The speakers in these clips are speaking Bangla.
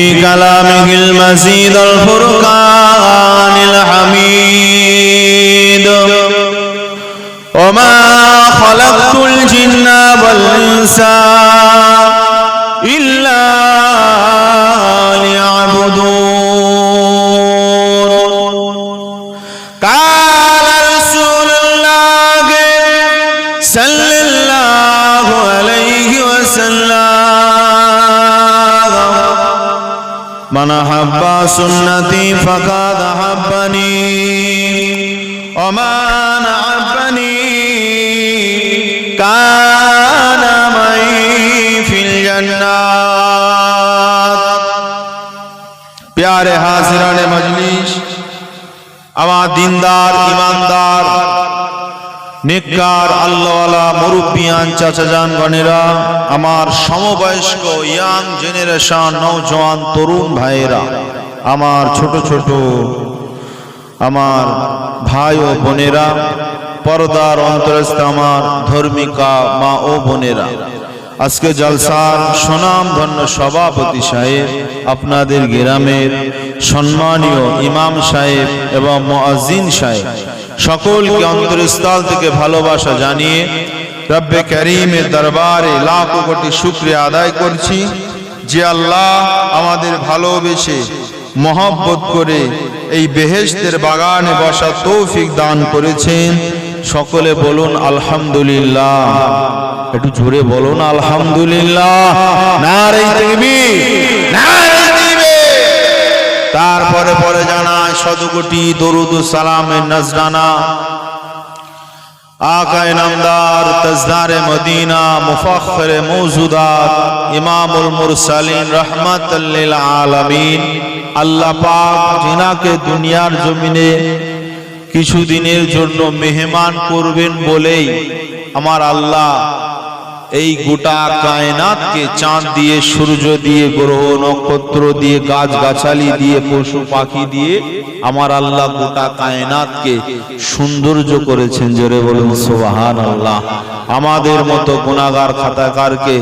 في كلامه المزيد الفرقان الحميد وما خلقت الجن والإنس إلا ليعبدون قال رسول الله صلى الله عليه وسلم من أحب سنتي فقد أحبني ومن أحبني كان معي في الجنات प्यारे हाजिराने मजलिस আমার দিনদার ইমানদার নেককার আল্লাহওয়ালা মুরব্বিয়ান চাচাজান গণেরা আমার সমবয়স্ক ইয়াং জেনারেশন নওজওয়ান তরুণ ভাইয়েরা আমার ছোট ছোট আমার ভাই ও বোনেরা পর্দার অন্তরস্থ আমার ধর্মিকা মা ও বোনেরা আজকে জলসার সুনাম ধন্য সভাপতি সাহেব আপনাদের গ্রামের সম্মানীয় ইমাম সাহেব এবং মুয়াজ্জিন সাহেব সকলকে অন্তরস্থল থেকে ভালোবাসা জানিয়ে রব্বে কারীমের দরবারে লাখ কোটি শুকরিয়া আদায় করছি যে আল্লাহ আমাদের ভালোবেসে মহব্বত করে এই বেহেশতের বাগানে বসার তৌফিক দান করেছেন সকলে বলুন আলহামদুলিল্লাহ একটু জোরে বলুন আলহামদুলিল্লাহ নারে তাকবীর নারে তাকবীর তারপরে পরে জানায় শতকোটি দরুদ ও সালামের নজরানা আকায়ে নামদার তাজদারে মদিনা মুফাখখিরে মওজুদাত ইমামুল মুরসালিন রাহমাতাল লিল আলামিন আল্লাহ পাক যিনাকে দুনিয়ার জমিনে কিছুদিনের জন্য মেহমান করবেন বলেই আমার আল্লাহ এই গোটা কায়নাতকে চাঁদ দিয়ে সূর্য দিয়ে গ্রহ নক্ষত্র দিয়ে গাছ গাছালি দিয়ে পশু পাখি দিয়ে আমার আল্লাহ গোটা কায়নাতকে সৌন্দর্য করেছেন জোরে বলুন সুবহানাল্লাহ আমাদের মতো গুনাহগার খাতাকারকে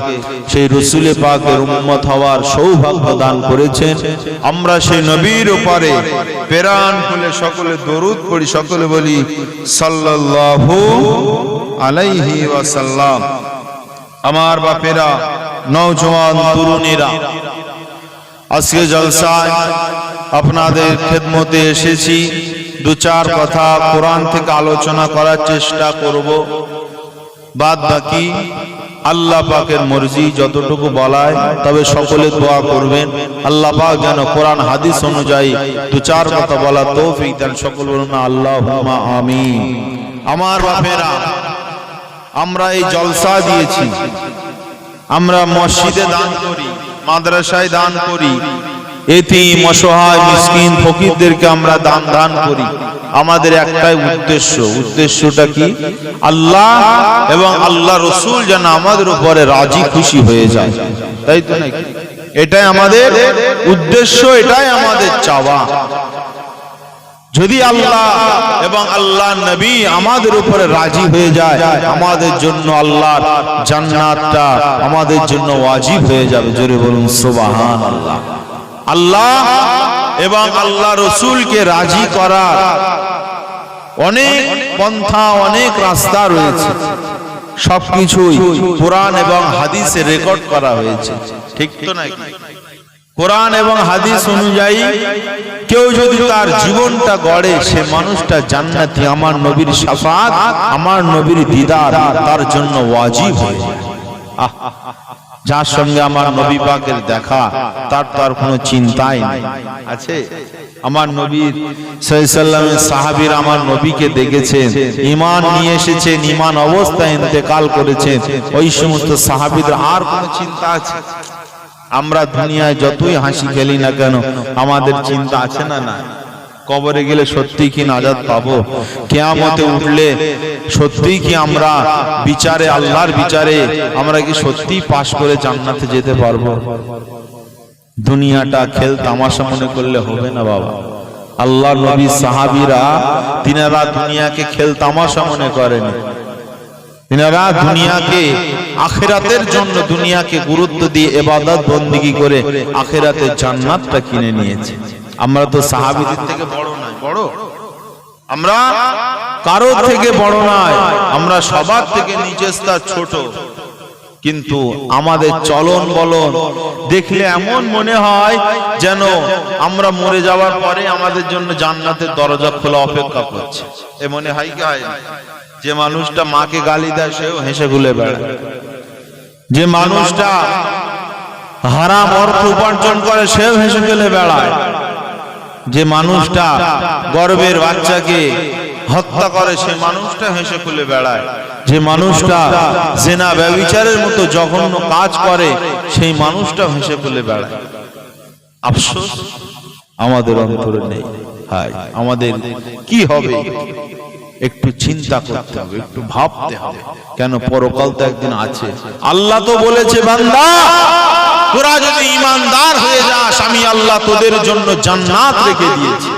সেই রাসূলে পাকের উম্মত হওয়ার সৌভাগ্য দান করেছেন আমরা সেই নবীর উপরে প্রাণ খুলে সকলে দরুদ পড়ি সকলে বলি সাল্লাল্লাহু আলাইহি ওয়াসাল্লাম আমার বাপেরা নওজওয়ান তরুণীরা আজকে জলসায় আপনাদের খেদমতে এসেছি দু চার কথা কোরআন থেকে আলোচনা করার চেষ্টা করব বাদ বাকি আল্লাহ পাকের মর্জি যতটুকু বলায় তবে সকলে দোয়া করবেন আল্লাহ পাক যেন কোরআন হাদিস অনুযায়ী দু চার কথা বলা তৌফিক দেন সকল বলুন আল্লাহুম্মা আমিন আমার বাপেরা আমরা এই জলসা দিয়েছি আমরা মসজিদে দান করি মাদ্রাসায় দান করি এতিম অসহায় মিসকিন ফকিরদেরকে আমরা দান করি আমাদের একটাই উদ্দেশ্যটা কি আল্লাহ এবং আল্লাহ রাসূল যেন আমাদের উপরে রাজি খুশি হয়ে যায় তাই তো নাকি এটাই আমাদের উদ্দেশ্য এটাই আমাদের চাওয়া যদি আল্লাহ এবং আল্লাহ নবী আমাদের উপরে রাজি হয়ে যায় আমাদের জন্য আল্লাহর জান্নাতটা আমাদের জন্য ওয়াজিব হয়ে যাবে জোরে বলুন সুবহানাল্লাহ আল্লাহ এবং আল্লাহ রাসূলকে রাজি করার অনেক পন্থা অনেক রাস্তা রয়েছে সবকিছুই কোরআন এবং হাদিসে রেকর্ড করা হয়েছে ঠিক তো নাকি কোরআন এবং হাদিস অনুযায়ী কেউ যদি তার জীবনটা গড়ে সে মানুষটা জান্নাতি আমার নবীর শাফাআত আমার নবীর দিদার তার জন্য ওয়াজিব হয়ে যায় যার সঙ্গে আমার নবী পাকের দেখা তার তো আর কোনো চিন্তাই নেই আছে আমার নবীর সাল্লাল্লাহু আলাইহি ওয়াসাল্লামের সাহাবীরা আমার নবীকে দেখেছেন ঈমান নিয়ে এসেছেন ঈমান অবস্থায় ইন্তেকাল করেছেন ওই সমস্ত সাহাবীদের আর কোনো চিন্তা আছে আমরা দুনিয়ায় যতই হাসি খেলি না কেন আমাদের চিন্তা আছে না না কবরে গেলে সত্যি কি নাজাত পাবো কিয়ামতে উঠলে সত্যি কি আমরা বিচারে আল্লাহর বিচারে আমরা কি সত্যি পাশ করে জান্নাতে যেতে পারবো দুনিয়াটা খেল তামাশা মনে করলে হবে না বাবা আল্লাহ নবী সাহাবীরা তিনারা দুনিয়াকে খেল তামাশা মনে করেন এনারা দুনিয়াকে আখিরাতের জন্য দুনিয়াকে গুরুত্ব দিয়ে ইবাদত বন্দেগী করে আখিরাতের জান্নাতটা কিনে নিয়েছে। আমরা তো সাহাবীদের থেকে বড় নয়, বড় আমরা কারো থেকে বড় নয়, আমরা সবার থেকে নিচের স্তর ছোট, কিন্তু আমাদের চলন বলন দেখলে এমন মনে হয় যেন আমরা মরে যাওয়ার পরে আমাদের জন্য জান্নাতের দরজা খোলা অপেক্ষা করছে। এ মনে হয় কি হয়? যে মানুষটা মাকে গালি দেয় সেও হেসে খুলে বেড়ায়, যে মানুষটা হারাম অর্থ উপার্জন করে সেও হেসে খেলে বেড়ায়, যে মানুষটা গর্ভের বাচ্চাকে হত্যা করে সে মানুষটা হেসে খুলে বেড়ায়, যে মানুষটা জিনা ব্যভিচারের মতো জঘন্য কাজ করে সেই মানুষটা হেসে খুলে বেড়ায়। আফসোস আমাদের অন্তরে নেই। হায়, আমাদের কি হবে? একটু চিন্তা করতে হবে, একটু ভাবতে হবে, কেন পরকাল তো একদিন আছে। আল্লাহ তো বলেছে, বান্দা তোরা যদি ঈমানদার হয়ে যাস আমি আল্লাহ তোদের জন্য জান্নাত রেখে দিয়েছি।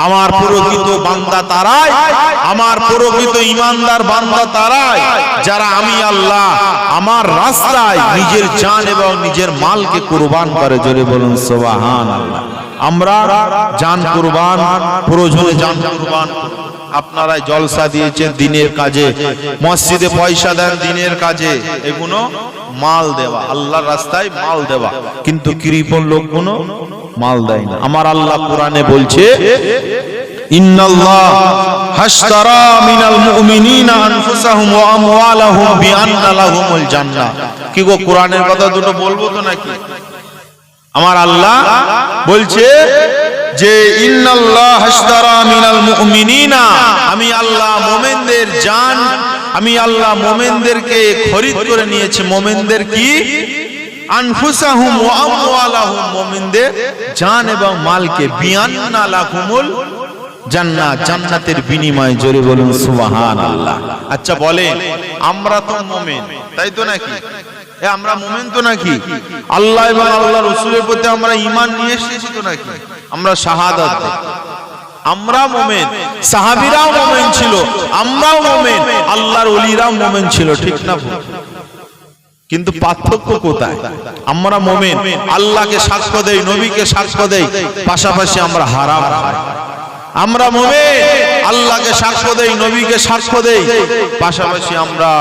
আমার প্রকৃত বান্দা তারাই, আমার প্রকৃত ঈমানদার বান্দা তারাই যারা আমি আল্লাহ আমার রাস্তায় নিজের জান এবং নিজের মালকে কুরবান করে। জোরে বলুন সুবহানাল্লাহ। আমরা জান কুরবান, প্রয়োজনে জান কুরবান। আপনারা জলসা দিয়েছেন দিনের কাজে, মসজিদে পয়সা দেন দিনের কাজে, এগুলো মাল দেওয়া, আল্লাহর রাস্তায় মাল দেওয়া, কিন্তু কৃপণ লোকগুলো মাল দেয় না। আমার আল্লাহ কোরআনে বলছে, ইন্নাল্লাহ হাশতারা মিনাল মুমিনিনা আনফুসাহুম ওয়া আমওয়ালাহুম বিআন্না লাহুমুল জান্নাহ। কি গো, কোরআনের কথা দুটো বলবো তো নাকি? আমার আল্লাহ বলছে যে ইন্নাল্লাহ হাশতারা মিনাল মুমিনিনা, আমি আল্লাহ মুমিনদের জান, আমি আল্লাহ মুমিনদেরকে খরিদ করে নিয়েছি। মুমিনদের কি? আনফুসাহুম ওয়া আমওয়ালাহুম, মুমিনদের জান এবং মালকে বিআন্না লাহুমুল জান্নাহ, জান্নাতের বিনিময়ে। জোরে বলুন সুবহানাল্লাহ। আচ্ছা বলেন, আমরা তো মুমিন, তাই তো নাকি? আমরা মুমিন তো নাকি? আল্লাহ এবং আল্লাহ রাসূলের প্রতি আমরা ঈমান নিয়ে এসেছি তো নাকি? আমরা শাহাদাত দেই, আমরা মুমিন। সাহাবীরাও মুমিন ছিল, আমরাও মুমিন, আল্লাহর ওলিরাও মুমিন ছিল, ঠিক না? কিন্তু পার্থক্য কোথায়? আমরা মুমিন, আল্লাহকে সাক্ষ্য দেই, নবীকে সাক্ষ্য দেই, পাশাপাশি আমরা হারাম খাই। আমরা মুমিন, আল্লাহকে সাক্ষ্য দেই, নবীকে সাক্ষ্য দেই, পাশাপাশি আমরা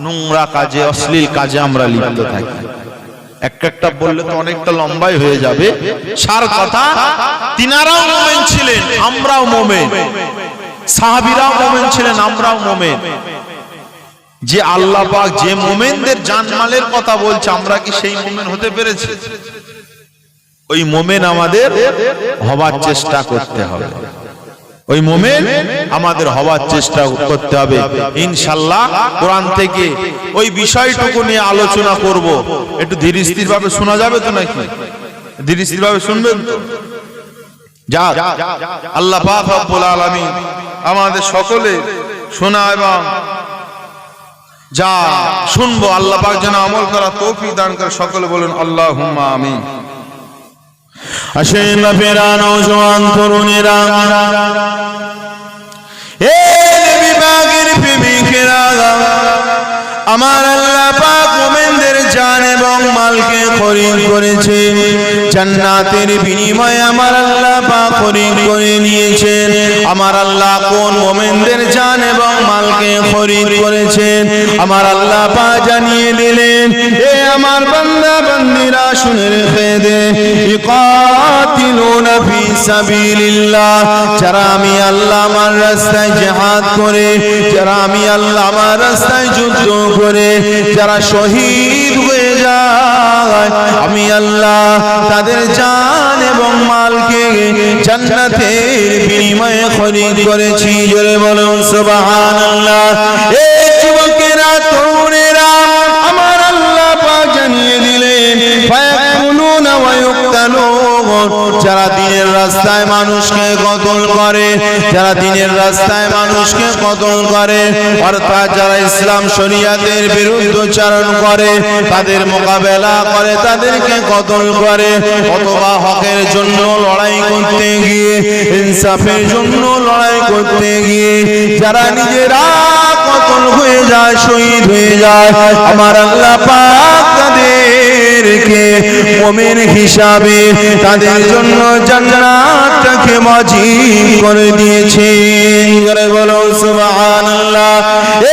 নোংরা কাজে, অশ্লীল কাজে আমরা লিপ্ত থাকি। একটা বললে তো অনেকটা লম্বাই হয়ে যাবে। সার কথা, তিনারাও মুমিন ছিলেন, আমরাও মুমিন, সাহাবীরাও মুমিন ছিলেন, আমরাও মুমিন। যে আল্লাহ পাক যে মুমিনদের জানমালের কথা বলছে, আমরা কি সেই মুমিন হতে পেরেছি? ওই মুমিন আমাদের হবার চেষ্টা করতে হবে, ওই মুমিন আমাদের হওয়ার চেষ্টা করতে হবে ইনশাআল্লাহ। কোরআন থেকে ওই বিষয়টুকু নিয়ে আলোচনা করব। একটু ধীরে স্থির ভাবে শোনা যাবে তো নাকি? ধীরে স্থির ভাবে শুনবেন তো? যা আল্লাহ পাক রব্বুল আলামিন আমাদের সকলে শোনা এবং যা শুনবো আল্লাহ পাক যেন আমল করার তৌফিক দান করে। সকলে বলুন আল্লাহুম্মা আমিন। আসেন বাপেরা, নওজোয়ান তরুণেরা, এ নবী পাকের প্রেমিকেরা, আমার আল্লাহ পাক মুমিনদের জান এবং মালকে খরিদ করেছে, জান্নাতের বিনিময়ে আমার আল্লাহ পাক খরিদ করে নিয়েছেন। আমার আল্লাহ কোন মুমিনদের জান এবং মালকে খরিদ করেছেন আমার আল্লাহ পাক জানিয়ে দিলেন। এ আমার বান্দা বান্দীরা শুনে রেখে দে, ইকাতিলুনা ফি সাবিলিল্লাহ, যারা আমি আল্লাহ আমার রাস্তায় জিহাদ করে, যারা আমি আল্লাহ আমার রাস্তায় যুদ্ধ করে যারা শহীদ হয়ে যায়, আমি আল্লাহ তাদের জান এবং মালকে জান্নাতের বিনিময়ে খরিদ করেছি। জোরে বলুন সুবহানাল্লাহ। এই যুবকেরা, তরুণেরা, আমার আল্লাহ পাক জানিয়ে দিলেন, ফায়াকুলুনা ওয়া ইউক্তালুন, যারা দিনের রাস্তায় মানুষকে কতল করে, যারা দ্বীনের রাস্তায় মানুষকে কতল করে, অর্থাৎ যারা ইসলাম শরীয়তের বিরুদ্ধচারণ করে, তাদের মোকাবেলা করে, তাদেরকে কতল করে, অথবা হকের জন্য লড়াই করতে গিয়ে, ইনসাফের জন্য লড়াই করতে গিয়ে যারা নিজেরা কতল হয়ে যায়, শহীদ হয়ে যায়, আমার আল্লাহ পাক তাদেরকে মুমিন হিসাবে তাদের জন্য জান্নাতকে ওয়াজিব করে দিয়েছেন। করে বলো সুবহানাল্লাহ।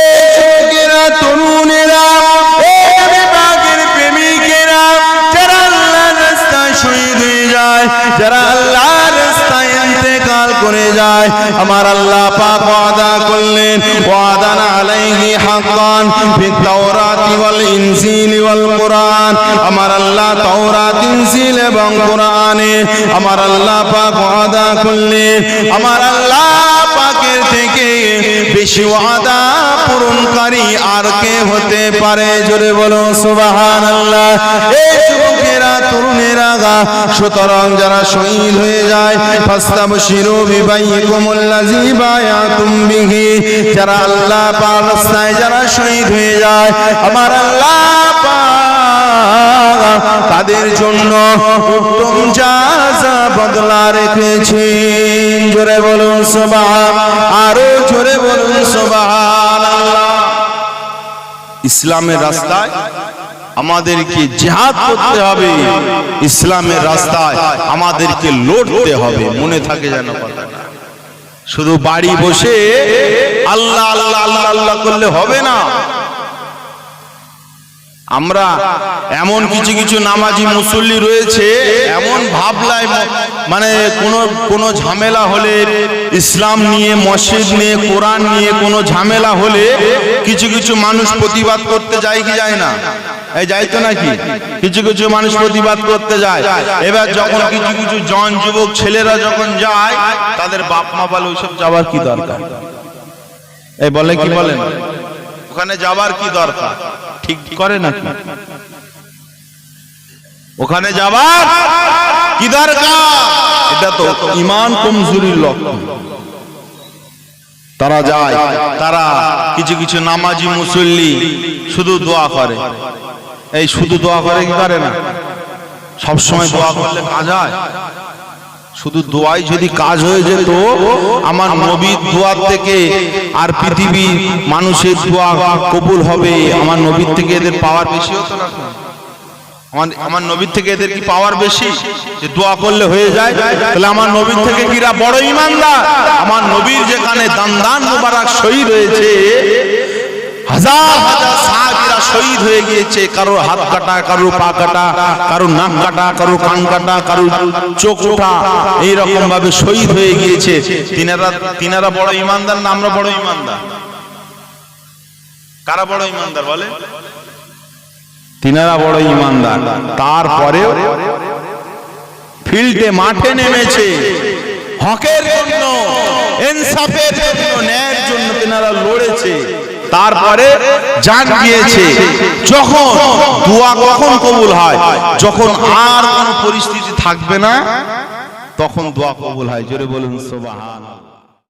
এই যুবকেরা, তরুণেরা, এই নবী পাকের প্রেমিকেরা, যারা আল্লাহর রাস্তায় শহীদ হয়ে যায়, যারা আল্লাহর রাস্তায় ইন্তেকাল করে যায়, আমার আল্লাহ পাক ওয়াদা করলেন, ওয়াদান আলাইহি হাক্কান ফিত তাওরাতি ওয়াল ইনজিল ওয়াল কুরআন। আমার আল্লাহ তাওরাত, ইনজিল এবং কুরআনে আমার আল্লাহ পাক ওয়াদা করলেন, আমার আল্লাহ পাকের থেকে বেশি ওয়াদা পূরণকারী আর কে হতে পারে? জোরে বলো সুবহানাল্লাহ। এই যুবকেরা, তরুণেরা, সুতরাং যারা শহীদ হয়ে যায়, ফাস্তাবশিরু বিবাইকুমুল্লাযী বায়াতুম বিহি, যারা আল্লাহ পাকের রাস্তায় যারা শহীদ হয়ে যায়, আমার আল্লাহ পাক তাদের জন্য উত্তম জাযা বদলা রেখেছেন। জোরে বলুন সুবহান, আরো জোরে বলুন সুবহানাল্লাহ। ইসলামের রাস্তায় আমাদেরকে জিহাদ করতে হবে, ইসলামের রাস্তায় আমাদেরকে লড়তে হবে, মনে থাকে যেন কথাটা। শুধু বাড়ি বসে আল্লাহ আল্লাহ আল্লাহ আল্লাহ করলে হবে না। আমরা এমন কিছু কিছু নামাজি মুসল্লি রয়েছে, এমন ভাবলায় মানে কোনো ঝামেলা হলে, ইসলাম নিয়ে, মসজিদ নিয়ে, কোরআন নিয়ে কোনো ঝামেলা হলে কিছু কিছু মানুষ প্রতিবাদ করতে যায় কি যায় না? এই যাই তো নাকি? কিছু কিছু মানুষ প্রতিবাদ করতে যায়। এবার যখন কিছু কিছু জন যুবক ছেলেরা যখন যায়, তাদের বাপ মা বলে ওইসব যাওয়ার কি দরকার? এই বলে কি বলেন, ওখানে যাওয়ার কি দরকার? ঠিক করে নাকি? ওখানে যাবার কি দরকার? এটা তো ঈমান কমজোরির লক্ষণ। তারা যায়, তারা কিছু কিছু নামাজি মুসল্লি শুধু দোয়া করে। এই শুধু দোয়া করে কি করে না? সব সময় দোয়া করলে কাজ হয়? শুধু দোয়াই যদি কাজ হয়ে যেত, আমার নবীর দোয়া থেকে আর পৃথিবীর মানুষের দোয়া কবুল হবে, আমার নবীর থেকে এদের পাওয়ার বেশি হতো না? আমার নবীর থেকে এদের কি পাওয়ার বেশি যে দোয়া করলে হয়ে যায়? তাহলে আমার নবীর থেকে কিরা বড় ঈমানদার? আমার নবীর যেখানে দান মুবারক শহীদ হয়েছে, হাজার হাজার সাহাবীরা শহীদ হয়ে গিয়েছে, কারো হাত কাটা, কারো পা কাটা, কারো নাক কাটা, কারো কান কাটা, কারো চোখ ওঠা, এইরকম ভাবে শহীদ হয়ে গিয়েছে। তিনারা বড় ঈমানদার না আমরা বড় ঈমানদার? কারা বড় ঈমানদার বলে? তিনারা বড় ঈমানদার। তারপরেও ফিল্ডে, মাঠে নেমেছে হকের জন্য, ইনসাফের জন্য, ন্যায়ের জন্য তিনারা লড়েছে। তারপরে জান গিয়েছে। যখন দোয়া কখন কবুল হয়? যখন আর কোন পরিস্থিতি থাকবে না, তখন দোয়া কবুল হয়। জোরে বলুন সুবহানাল্লাহ।